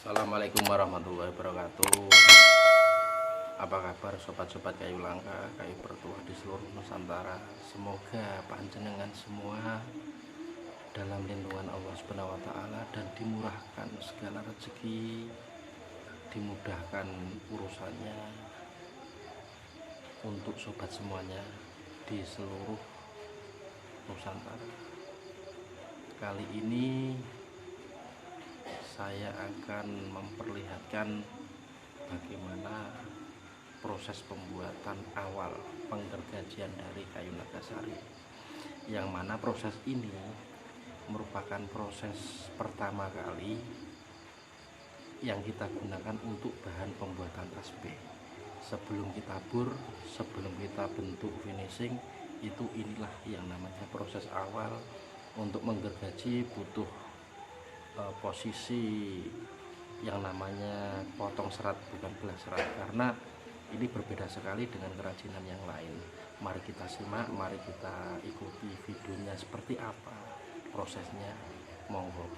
Assalamualaikum warahmatullahi wabarakatuh. Apa kabar sobat-sobat kayu langka, kayu bertuah di seluruh Nusantara. Semoga panjenengan semua dalam lindungan Allah Subhanahu wa taala dan dimurahkan segala rezeki, dimudahkan urusannya untuk sobat semuanya di seluruh Nusantara. Kali ini saya akan memperlihatkan bagaimana proses pembuatan awal penggergajian dari kayu nagasari, yang mana proses ini merupakan proses pertama kali yang kita gunakan untuk bahan pembuatan tasbih. Sebelum kita bur, sebelum kita bentuk finishing, inilah yang namanya proses awal. Untuk menggergaji butuh posisi yang namanya potong serat, bukan belah serat, karena ini berbeda sekali dengan kerajinan yang lain. Mari kita simak, mari kita ikuti videonya seperti apa prosesnya, monggo.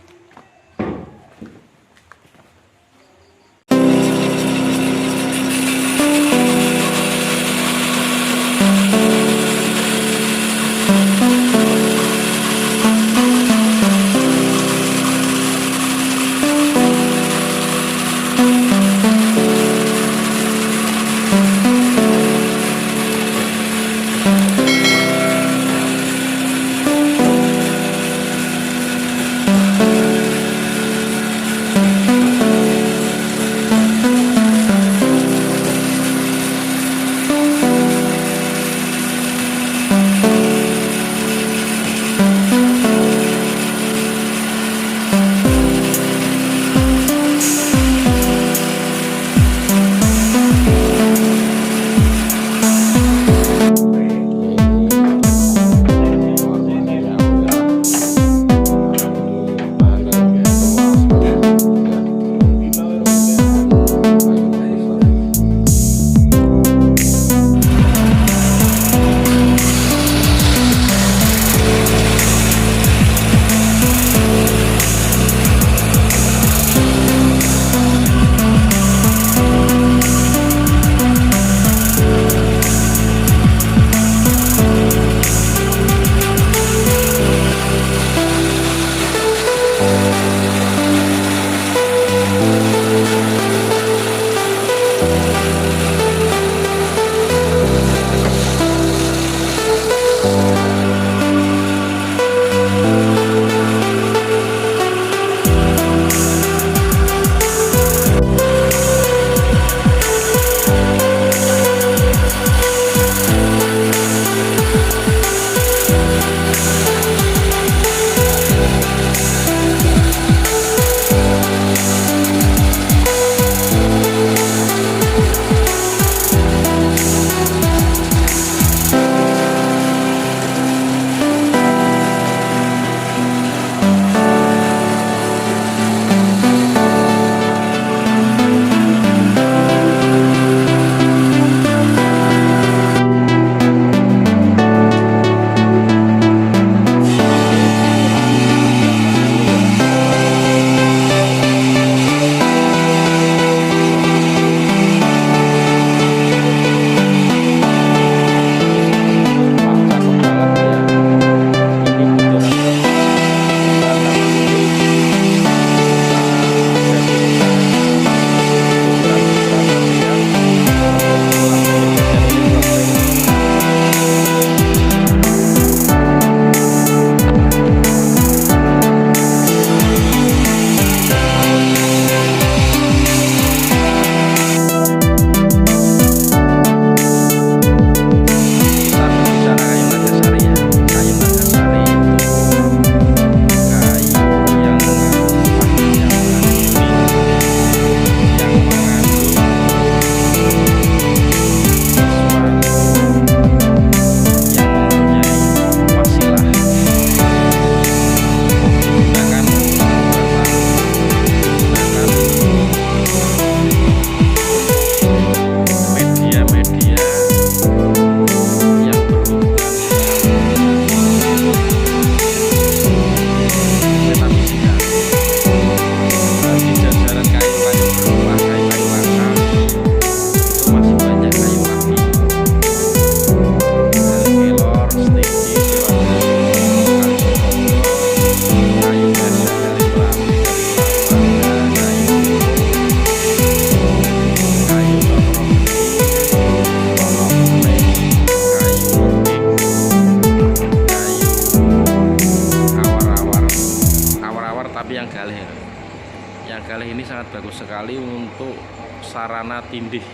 kali ini sangat bagus sekali untuk sarana tindih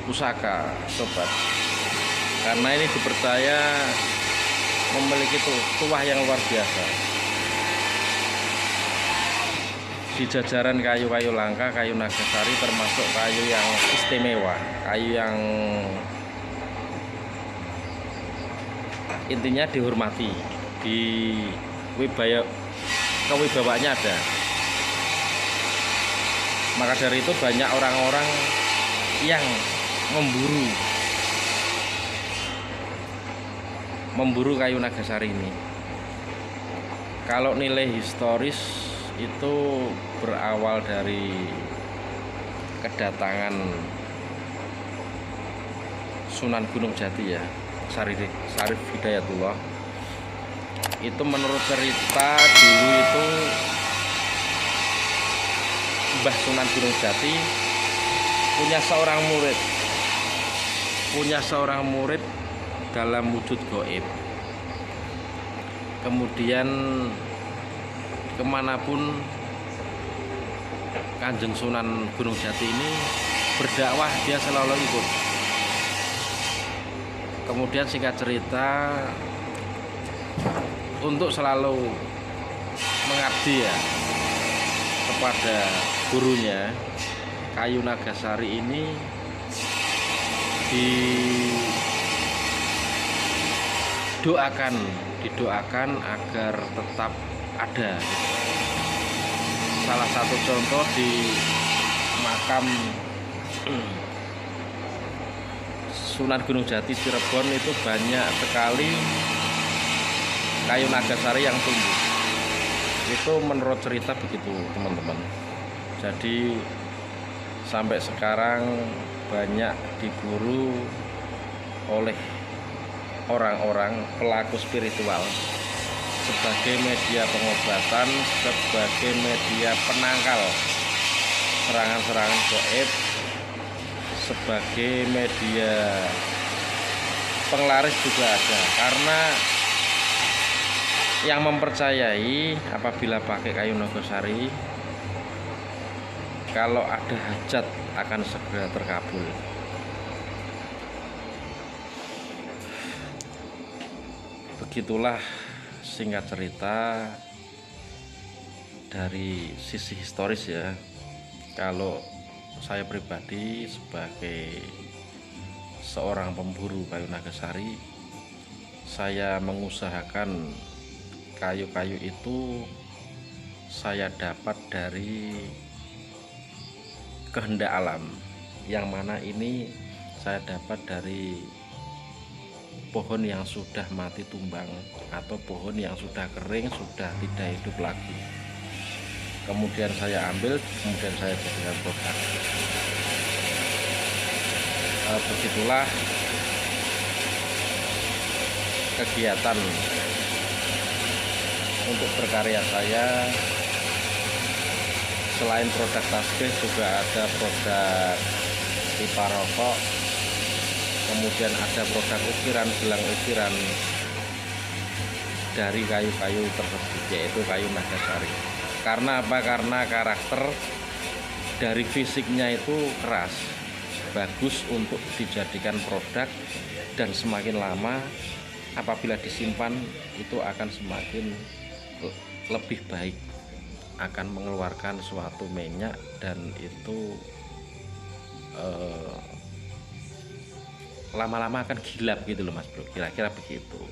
pusaka sobat, karena ini dipercaya memiliki tuah yang luar biasa. Di jajaran kayu-kayu langka, kayu nagasari termasuk kayu yang istimewa, kayu yang intinya dihormati, di kewibawaannya ada. Maka dari itu banyak orang-orang yang memburu kayu nagasari ini. Kalau nilai historis itu berawal dari kedatangan Sunan Gunung Jati ya, Syarif Hidayatullah. Itu menurut cerita dulu itu Mbah Sunan Gunung Jati punya seorang murid dalam wujud gaib. Kemudian kemanapun Kanjeng Sunan Gunung Jati ini berdakwah, dia selalu ikut. Kemudian singkat cerita, untuk selalu mengabdi ya kepada gurunya, kayu nagasari ini didoakan agar tetap ada. Salah satu contoh di makam Sunan Gunung Jati Cirebon itu banyak sekali kayu nagasari yang tumbuh. Itu menurut cerita begitu teman-teman. Jadi sampai sekarang banyak diburu oleh orang-orang pelaku spiritual sebagai media pengobatan, sebagai media penangkal serangan-serangan gaib, sebagai media penglaris juga ada. Karena yang mempercayai apabila pakai kayu nagasari, kalau ada hajat akan segera terkabul. Begitulah singkat cerita dari sisi historis ya. Kalau saya pribadi sebagai seorang pemburu kayu nagasari, saya mengusahakan kayu-kayu itu saya dapat dari kehendak alam, yang mana ini saya dapat dari pohon yang sudah mati tumbang atau pohon yang sudah kering, sudah tidak hidup lagi. Kemudian saya ambil, kemudian saya jadikan produk. Begitulah kegiatan untuk berkarya saya. Selain produk tasbih juga ada produk pipa rokok, kemudian ada produk gelang ukiran dari kayu-kayu tersebut, yaitu kayu nagasari. Karena apa? Karena karakter dari fisiknya itu keras, bagus untuk dijadikan produk, dan semakin lama apabila disimpan itu akan semakin lebih baik, akan mengeluarkan suatu minyak, dan itu lama-lama akan gilap gitu loh Mas Bro, kira-kira begitu.